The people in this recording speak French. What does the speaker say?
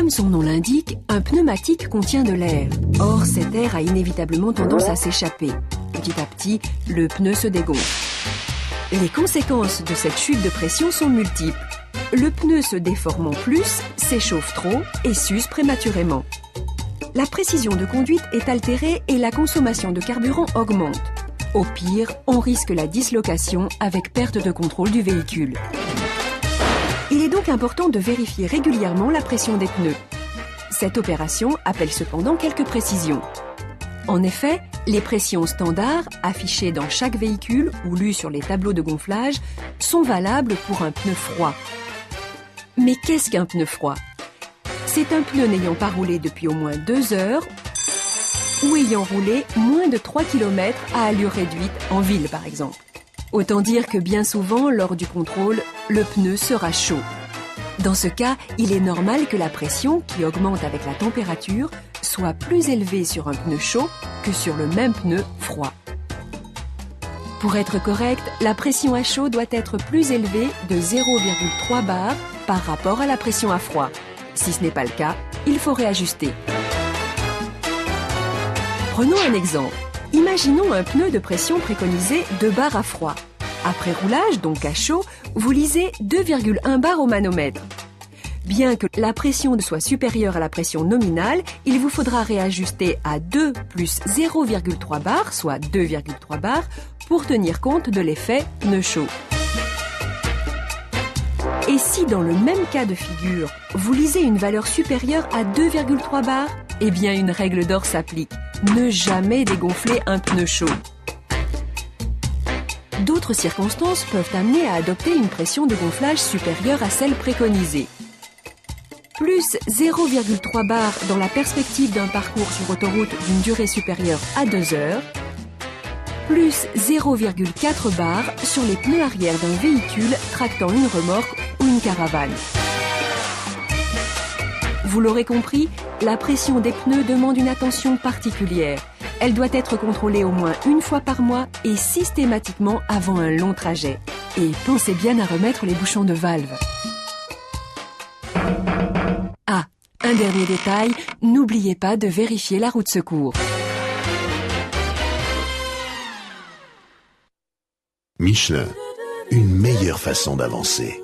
Comme son nom l'indique, un pneumatique contient de l'air. Or, cet air a inévitablement tendance à s'échapper. Petit à petit, le pneu se dégonfle. Les conséquences de cette chute de pression sont multiples. Le pneu se déformant plus, s'échauffe trop et s'use prématurément. La précision de conduite est altérée et la consommation de carburant augmente. Au pire, on risque la dislocation avec perte de contrôle du véhicule. Il est donc important de vérifier régulièrement la pression des pneus. Cette opération appelle cependant quelques précisions. En effet, les pressions standards, affichées dans chaque véhicule ou lues sur les tableaux de gonflage, sont valables pour un pneu froid. Mais qu'est-ce qu'un pneu froid ? C'est un pneu n'ayant pas roulé depuis au moins 2 heures ou ayant roulé moins de 3 km à allure réduite en ville par exemple. Autant dire que bien souvent, lors du contrôle, le pneu sera chaud. Dans ce cas, il est normal que la pression, qui augmente avec la température, soit plus élevée sur un pneu chaud que sur le même pneu froid. Pour être correct, la pression à chaud doit être plus élevée de 0,3 bar par rapport à la pression à froid. Si ce n'est pas le cas, il faut réajuster. Prenons un exemple. Imaginons un pneu de pression préconisé 2 bars à froid. Après roulage, donc à chaud, vous lisez 2,1 bar au manomètre. Bien que la pression soit supérieure à la pression nominale, il vous faudra réajuster à 2 plus 0,3 bar, soit 2,3 bar, pour tenir compte de l'effet pneu chaud. Et si dans le même cas de figure, vous lisez une valeur supérieure à 2,3 bar, eh bien une règle d'or s'applique. Ne jamais dégonfler un pneu chaud. D'autres circonstances peuvent amener à adopter une pression de gonflage supérieure à celle préconisée. Plus 0,3 bar dans la perspective d'un parcours sur autoroute d'une durée supérieure à 2 heures, plus 0,4 bar sur les pneus arrière d'un véhicule tractant une remorque ou une caravane. Vous l'aurez compris, la pression des pneus demande une attention particulière. Elle doit être contrôlée au moins une fois par mois et systématiquement avant un long trajet. Et pensez bien à remettre les bouchons de valve. Ah, un dernier détail, n'oubliez pas de vérifier la roue de secours. Michelin, une meilleure façon d'avancer.